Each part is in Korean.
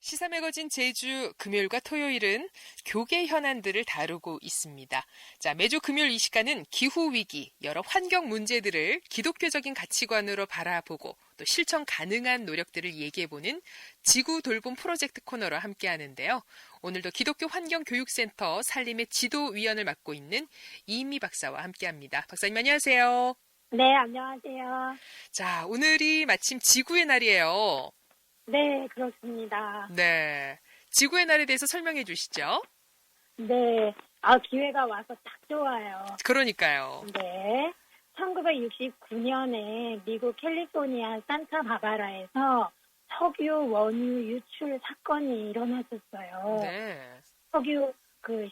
시사 매거진 제주 금요일과 토요일은 교계 현안들을 다루고 있습니다. 자, 매주 금요일 이 시간은 기후위기, 여러 환경 문제들을 기독교적인 가치관으로 바라보고 또 실천 가능한 노력들을 얘기해보는 지구 돌봄 프로젝트 코너로 함께 하는데요. 오늘도 기독교 환경교육센터 산림의 지도위원을 맡고 있는 이인미 박사와 함께 합니다. 박사님 안녕하세요. 네, 안녕하세요. 자, 오늘이 마침 지구의 날이에요. 네, 그렇습니다. 네. 지구의 날에 대해서 설명해 주시죠. 네, 기회가 와서 딱 좋아요. 그러니까요. 네, 1969년에 미국 캘리포니아 산타바바라에서 석유 원유 유출 사건이 일어났었어요. 네. 석유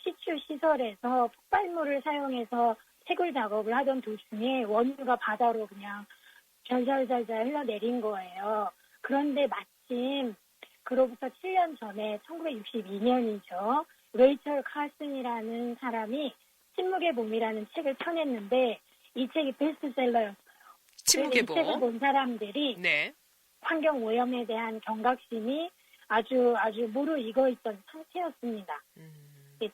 시추 시설에서 폭발물을 사용해서 채굴 작업을 하던 도중에 원유가 바다로 그냥 잘잘잘잘 흘러내린 거예요. 그런데 마침 그로부터 7년 전에 1962년이죠. 레이첼 칼슨이라는 사람이 침묵의 봄이라는 책을 펴냈는데 이 책이 베스트셀러였어요. 침묵의 이 책을 봄. 본 사람들이 네. 환경 오염에 대한 경각심이 아주 무르익어 있던 상태였습니다.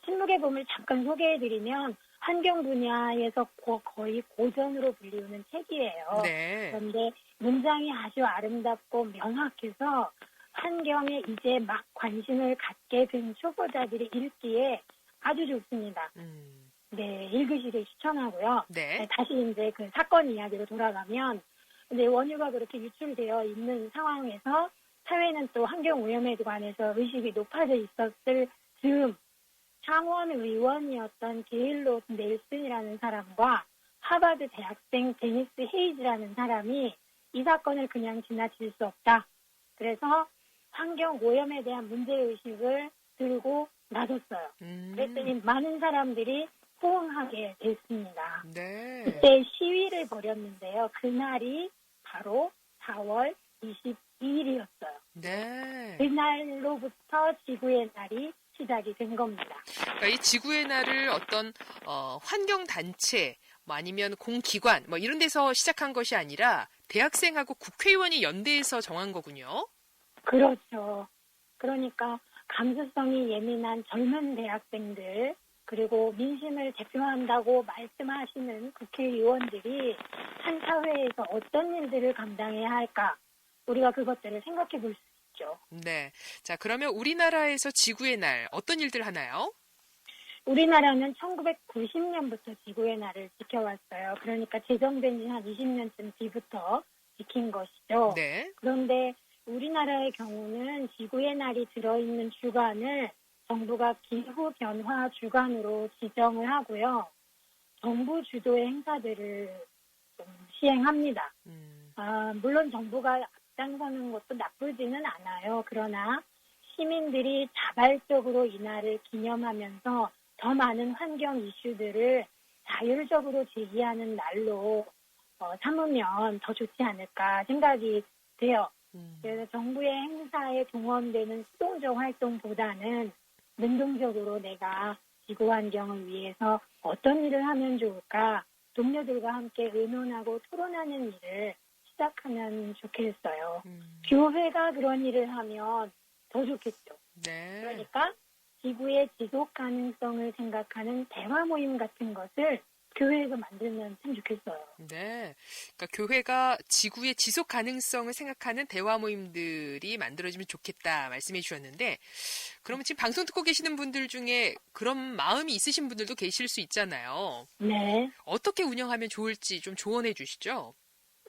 침묵의 봄을 잠깐 소개해드리면 환경 분야에서 거의 고전으로 불리우는 책이에요. 네. 그런데 문장이 아주 아름답고 명확해서 환경에 이제 막 관심을 갖게 된 초보자들이 읽기에 아주 좋습니다. 네, 읽으시길 추천하고요. 네. 다시 이제 그 사건 이야기로 돌아가면, 근데 원유가 그렇게 유출되어 있는 상황에서 사회는 또 환경 오염에 관해서 의식이 높아져 있었을 즈음 창원 의원이었던 게일로 넬슨이라는 사람과 하버드 대학생 데니스 헤이즈라는 사람이 이 사건을 그냥 지나칠 수 없다. 그래서 환경 오염에 대한 문제의식을 들고 나섰어요. 그랬더니 많은 사람들이 호응하게 됐습니다. 네. 그때 시위를 벌였는데요. 그날이 바로 4월 22일이었어요. 네. 그날로부터 지구의 날이 시작이 된 겁니다. 그러니까 이 지구의 날을 어떤 환경 단체 아니면 공기관 이런 데서 시작한 것이 아니라 대학생하고 국회의원이 연대해서 정한 거군요. 그렇죠. 그러니까 감수성이 예민한 젊은 대학생들 그리고 민심을 대표한다고 말씀하시는 국회의원들이 한 사회에서 어떤 일들을 감당해야 할까? 우리가 그것들을 생각해 볼 수 있죠. 네. 자, 그러면 우리나라에서 지구의 날 어떤 일들 하나요? 우리나라는 1990년부터 지구의 날을 지켜왔어요. 그러니까 제정된 지 한 20년쯤 뒤부터 지킨 것이죠. 네. 그런데 우리나라의 경우는 지구의 날이 들어있는 주간을 정부가 기후변화 주간으로 지정을 하고요. 정부 주도의 행사들을 좀 시행합니다. 물론 정부가 앞장서는 것도 나쁘지는 않아요. 그러나 시민들이 자발적으로 이 날을 기념하면서 더 많은 환경 이슈들을 자율적으로 제기하는 날로 삼으면 더 좋지 않을까 생각이 돼요. 그래서 정부의 행사에 동원되는 수동적 활동보다는 능동적으로 내가 지구 환경을 위해서 어떤 일을 하면 좋을까 동료들과 함께 의논하고 토론하는 일을 시작하면 좋겠어요. 교회가 그런 일을 하면 더 좋겠죠. 네. 그러니까 지구의 지속 가능성을 생각하는 대화 모임 같은 것을 교회에서 만들면 참 좋겠어요. 네. 그러니까 교회가 지구의 지속 가능성을 생각하는 대화 모임들이 만들어지면 좋겠다 말씀해 주셨는데 그러면 지금 방송 듣고 계시는 분들 중에 그런 마음이 있으신 분들도 계실 수 있잖아요. 네. 어떻게 운영하면 좋을지 좀 조언해 주시죠.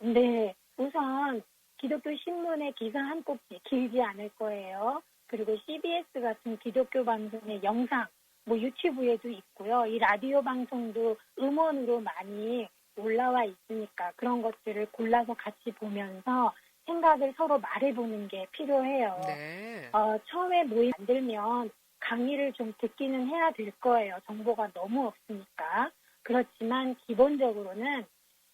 네. 우선 기독교 신문의 기사 한 꼭지 길지 않을 거예요. 그리고 CBS 같은 기독교 방송의 영상 유튜브에도 있고요. 이 라디오 방송도 음원으로 많이 올라와 있으니까 그런 것들을 골라서 같이 보면서 생각을 서로 말해보는 게 필요해요. 네. 처음에 모임 만들면 강의를 좀 듣기는 해야 될 거예요. 정보가 너무 없으니까. 그렇지만 기본적으로는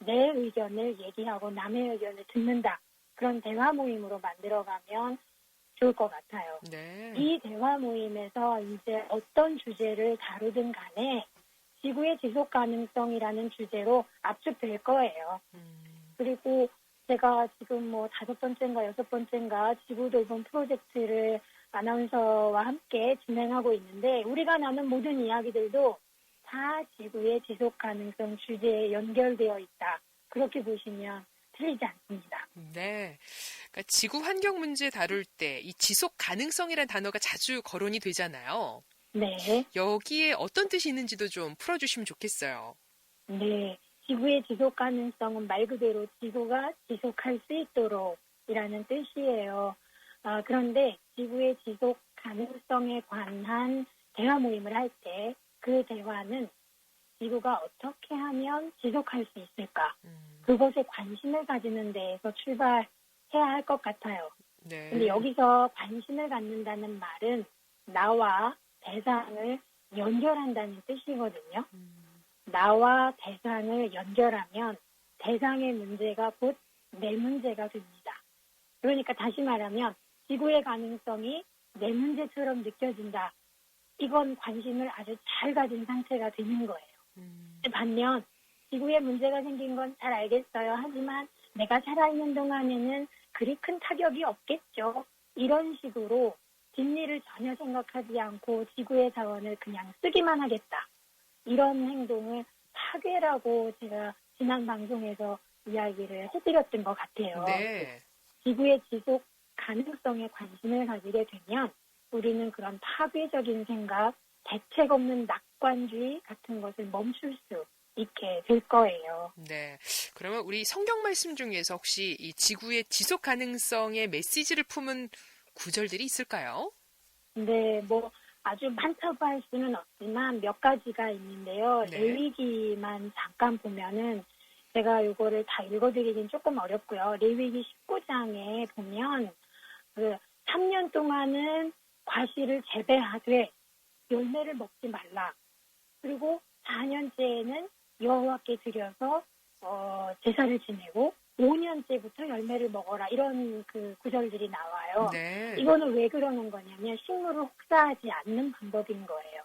내 의견을 얘기하고 남의 의견을 듣는다. 그런 대화 모임으로 만들어가면 좋을 것 같아요. 네. 이 대화 모임에서 이제 어떤 주제를 다루든 간에 지구의 지속 가능성이라는 주제로 압축될 거예요. 그리고 제가 지금 5번째인가 6번째인가 지구 돌봄 프로젝트를 아나운서와 함께 진행하고 있는데 우리가 나눈 모든 이야기들도 다 지구의 지속 가능성 주제에 연결되어 있다. 그렇게 보시면 틀리지 않습니다. 네. 그러니까 지구 환경 문제 다룰 때 이 지속 가능성이라는 단어가 자주 거론이 되잖아요. 네. 여기에 어떤 뜻이 있는지도 좀 풀어주시면 좋겠어요. 네. 지구의 지속 가능성은 말 그대로 지구가 지속할 수 있도록 이라는 뜻이에요. 그런데 지구의 지속 가능성에 관한 대화 모임을 할 때 그 대화는 지구가 어떻게 하면 지속할 수 있을까? 그것에 관심을 가지는 데에서 출발해야 할 것 같아요. 네. 근데 여기서 관심을 갖는다는 말은 나와 대상을 연결한다는 뜻이거든요. 나와 대상을 연결하면 대상의 문제가 곧 내 문제가 됩니다. 그러니까 다시 말하면 지구의 가능성이 내 문제처럼 느껴진다. 이건 관심을 아주 잘 가진 상태가 되는 거예요. 반면 지구에 문제가 생긴 건 잘 알겠어요. 하지만 내가 살아있는 동안에는 그리 큰 타격이 없겠죠. 이런 식으로 뒷일을 전혀 생각하지 않고 지구의 자원을 그냥 쓰기만 하겠다. 이런 행동을 파괴라고 제가 지난 방송에서 이야기를 해드렸던 것 같아요. 네. 지구의 지속 가능성에 관심을 가지게 되면 우리는 그런 파괴적인 생각, 대책 없는 낙관주의 같은 것을 멈출 수 있게 될 거예요. 네. 그러면 우리 성경 말씀 중에서 혹시 이 지구의 지속 가능성의 메시지를 품은 구절들이 있을까요? 네, 아주 많다고 할 수는 없지만 몇 가지가 있는데요. 네. 레위기만 잠깐 보면은 제가 이거를 다 읽어드리긴 조금 어렵고요. 레위기 19장에 보면 3년 동안은 과실을 재배하되 열매를 먹지 말라. 그리고 4년째에는 여호와께 드려서 제사를 지내고 5년째부터 열매를 먹어라. 이런 그 구절들이 나와요. 네. 이거는 왜 그러는 거냐면 식물을 혹사하지 않는 방법인 거예요.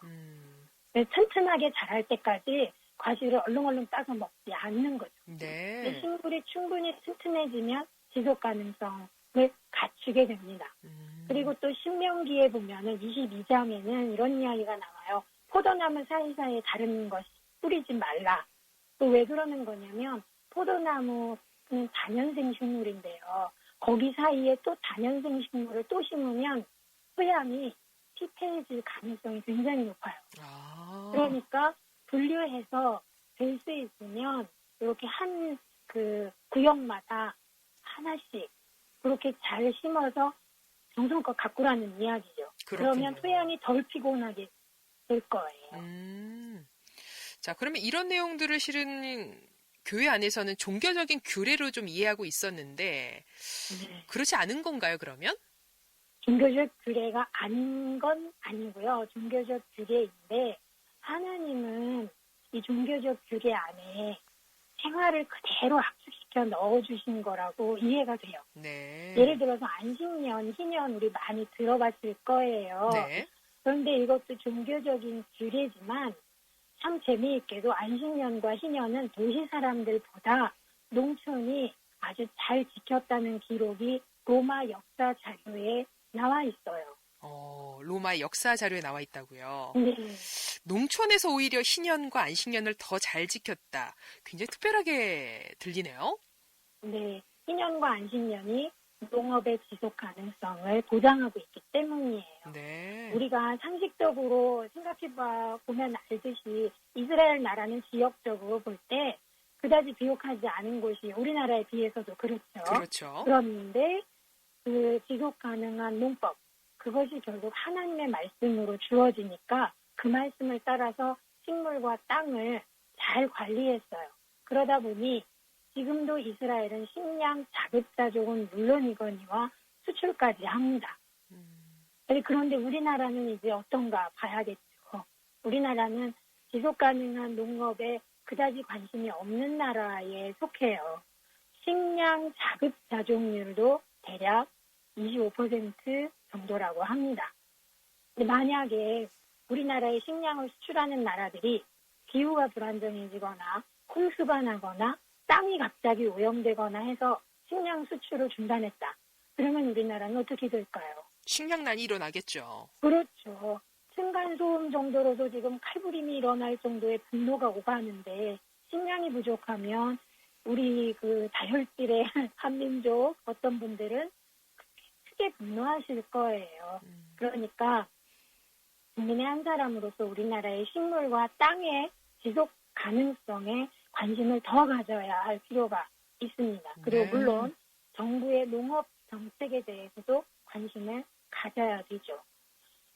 튼튼하게 자랄 때까지 과실을 얼렁얼렁 따서 먹지 않는 거죠. 네. 식물이 충분히 튼튼해지면 지속 가능성을 갖추게 됩니다. 그리고 또 신명기에 보면은 22장에는 이런 이야기가 나와요. 포도나무 사이사이에 다른 것 뿌리지 말라. 또 왜 그러는 거냐면 포도나무는 다년생 식물인데요. 거기 사이에 또 다년생 식물을 또 심으면 토양이 피폐해질 가능성이 굉장히 높아요. 그러니까 분류해서 될 수 있으면 이렇게 한 그 구역마다 하나씩 그렇게 잘 심어서 정성껏 가꾸라는 이야기죠. 그렇군요. 그러면 토양이 덜 피곤하게 될 거예요. 자, 그러면 이런 내용들을 실은 교회 안에서는 종교적인 규례로 좀 이해하고 있었는데 네. 그렇지 않은 건가요, 그러면? 종교적 규례가 아닌 건 아니고요. 종교적 규례인데 하나님은 이 종교적 규례 안에 생활을 그대로 압축시켜 넣어주신 거라고 이해가 돼요. 네. 예를 들어서 안식년, 희년 우리 많이 들어봤을 거예요. 네. 그런데 이것도 종교적인 규례지만 참 재미있게도 안식년과 희년은 도시 사람들보다 농촌이 아주 잘 지켰다는 기록이 로마 역사 자료에 나와 있어요. 로마 역사 자료에 나와 있다고요. 네. 농촌에서 오히려 희년과 안식년을 더 잘 지켰다. 굉장히 특별하게 들리네요. 네. 희년과 안식년이 농업의 지속 가능성을 보장하고 있기 때문이에요. 네. 우리가 상식적으로 생각해 보면 알듯이 이스라엘 나라는 지역적으로 볼 때 그다지 비옥하지 않은 곳이 우리나라에 비해서도 그렇죠. 그렇죠. 그런데 그 지속 가능한 농법, 그것이 결국 하나님의 말씀으로 주어지니까 그 말씀을 따라서 식물과 땅을 잘 관리했어요. 그러다 보니 지금도 이스라엘은 식량 자급자족은 물론이거니와 수출까지 합니다. 그런데 우리나라는 이제 어떤가 봐야겠죠. 우리나라는 지속 가능한 농업에 그다지 관심이 없는 나라에 속해요. 식량 자급자족률도 대략 25% 정도라고 합니다. 근데 만약에 우리나라의 식량을 수출하는 나라들이 기후가 불안정해지거나 홍수가 나거나 땅이 갑자기 오염되거나 해서 식량 수출을 중단했다. 그러면 우리나라는 어떻게 될까요? 식량난이 일어나겠죠. 그렇죠. 층간소음 정도로도 지금 칼부림이 일어날 정도의 분노가 오가는데 식량이 부족하면 우리 그 다혈질의 한민족 어떤 분들은 크게 분노하실 거예요. 그러니까 국민의 한 사람으로서 우리나라의 식물과 땅의 지속 가능성에 관심을 더 가져야 할 필요가 있습니다. 그리고 네. 물론 정부의 농업 정책에 대해서도 관심을 가져야 되죠.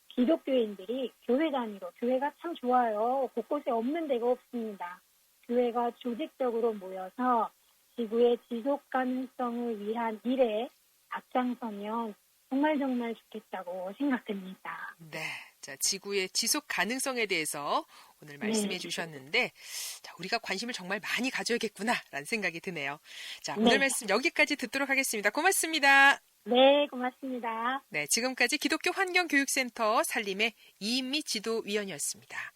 기독교인들이 교회 단위로, 교회가 참 좋아요. 곳곳에 없는 데가 없습니다. 교회가 조직적으로 모여서 지구의 지속 가능성을 위한 일에 앞장서면 정말 좋겠다고 생각됩니다. 네. 자, 지구의 지속 가능성에 대해서 오늘 말씀해 네. 주셨는데, 자, 우리가 관심을 정말 많이 가져야겠구나라는 생각이 드네요. 자, 네. 오늘 말씀 여기까지 듣도록 하겠습니다. 고맙습니다. 네, 고맙습니다. 네, 지금까지 기독교 환경교육센터 산림의 이인미 지도위원이었습니다.